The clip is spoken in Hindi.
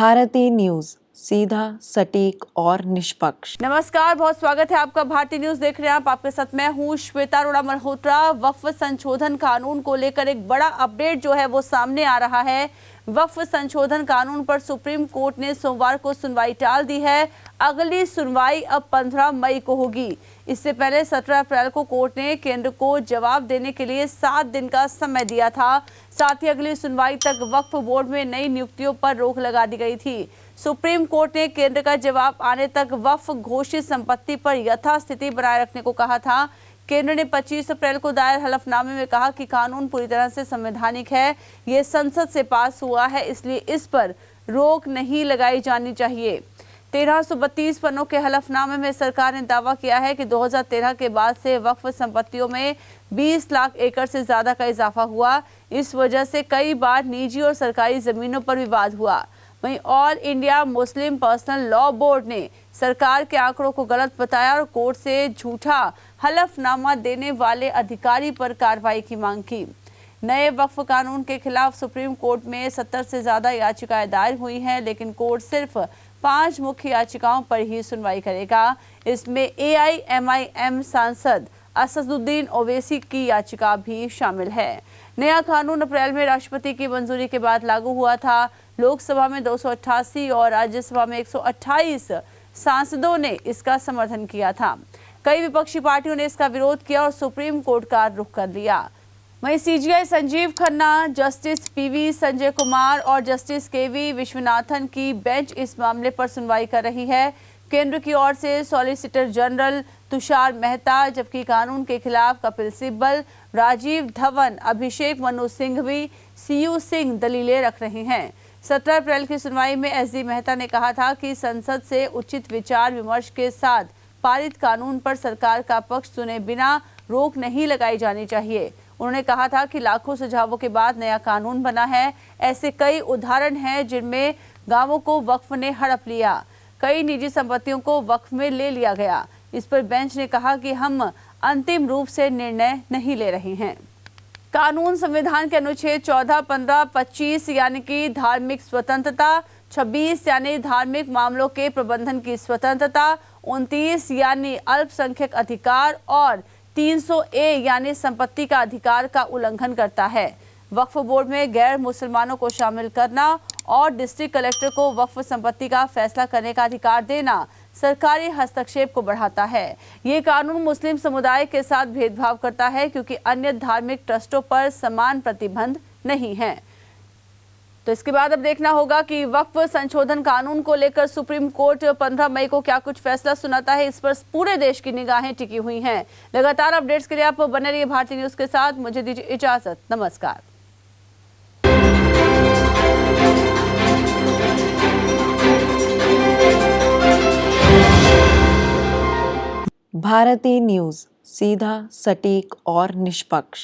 भारती न्यूज, सीधा, सटीक और निष्पक्ष। नमस्कार, बहुत स्वागत है आपका। भारतीय न्यूज देख रहे हैं आप। आपके साथ मैं हूं श्वेता अरोड़ा मल्होत्रा। वक्फ संशोधन कानून को लेकर एक बड़ा अपडेट जो है वो सामने आ रहा है। वक्फ संशोधन कानून पर सुप्रीम कोर्ट ने सोमवार को सुनवाई टाल दी है। अगली सुनवाई अब 15 मई को होगी। इससे पहले 17 अप्रैल को कोर्ट ने केंद्र को जवाब देने के लिए 7 दिन का समय दिया था। साथ ही अगली सुनवाई तक वक्फ बोर्ड में नई नियुक्तियों पर रोक लगा दी गई थी। सुप्रीम कोर्ट ने केंद्र का जवाब आने तक वक्फ घोषित संपत्ति पर यथास्थिति बनाए रखने को कहा था। केंद्र ने 25 अप्रैल को दायर हलफनामे में कहा कि कानून पूरी तरह से संवैधानिक है, ये संसद से पास हुआ है, इसलिए इस पर रोक नहीं लगाई जानी चाहिए। 1332 पन्नों के हलफनामे में सरकार ने दावा किया है कि 2013 के बाद से वक्फ संपत्तियों में 20 लाख एकड़ से ज्यादा का इजाफा हुआ। इस वजह से कई बार निजी और सरकारी जमीनों पर विवाद हुआ। वहीं all India Muslim personal law board ने सरकार के आंकड़ों को गलत बताया और कोर्ट से झूठा हलफनामा देने वाले अधिकारी पर कार्रवाई की मांग की। नए वक्फ कानून के खिलाफ सुप्रीम कोर्ट में 70 से ज्यादा याचिकाएं दायर हुई हैं, लेकिन कोर्ट सिर्फ 5 मुख्य याचिकाओं पर ही सुनवाई करेगा। इसमें AIMIM सांसद असदुद्दीन ओवैसी की याचिका भी शामिल है। नया कानून अप्रैल में राष्ट्रपति की मंजूरी के बाद लागू हुआ था। लोकसभा में 288 और राज्यसभा में 128 सांसदों ने इसका समर्थन किया था। कई विपक्षी पार्टियों ने इसका विरोध किया और सुप्रीम कोर्ट का रुख कर लिया। वहीं CJI Sanjeev Khanna, justice PV Sanjay Kumar और जस्टिस KV विश्वनाथन की बेंच इस मामले पर सुनवाई कर रही है। केंद्र की ओर से सॉलिसिटर जनरल तुषार मेहता, जबकि कानून के खिलाफ कपिल सिब्बल, राजीव धवन, अभिषेक मनु सिंघवी, CU सिंह दलीलें रख रहे हैं। 17 अप्रैल की सुनवाई में SD मेहता ने कहा था कि संसद से उचित विचार विमर्श के साथ पारित कानून पर सरकार का पक्ष सुने बिना रोक नहीं लगाई जानी चाहिए। उन्होंने कहा था कि लाखों सुझावों के बाद नया कानून बना है। ऐसे कई उदाहरण हैं जिनमें गांवों को वक्फ ने हड़प लिया, कई निजी संपत्तियों को वक्फ में ले लिया गया। इस पर बेंच ने कहा कि हम अंतिम रूप से निर्णय नहीं ले रहे हैं। कानून संविधान के अनुच्छेद 14, 15, 25 यानी कि धार्मिक स्वतंत्रता, 26 यानी धार्मिक मामलों के प्रबंधन की स्वतंत्रता, 29 यानी अल्पसंख्यक अधिकार और 300A यानी संपत्ति का अधिकार का उल्लंघन करता है। वक्फ बोर्ड में गैर मुसलमानों को शामिल करना और डिस्ट्रिक्ट कलेक्टर को वक्फ संपत्ति का फैसला करने का अधिकार देना सरकारी हस्तक्षेप को बढ़ाता है। ये कानून मुस्लिम समुदाय के साथ भेदभाव करता है क्योंकि अन्य धार्मिक ट्रस्टों पर समान प्रतिबंध नहीं है। तो इसके बाद अब देखना होगा कि वक्फ संशोधन कानून को लेकर सुप्रीम कोर्ट 15 मई को क्या कुछ फैसला सुनाता है। इस पर पूरे देश की निगाहें टिकी हुई हैं। लगातार अपडेट्स के लिए आप बने रहिए भारतीय न्यूज के साथ। मुझे दीजिए इजाजत। नमस्कार। भारती न्यूज, सीधा, सटीक और निष्पक्ष।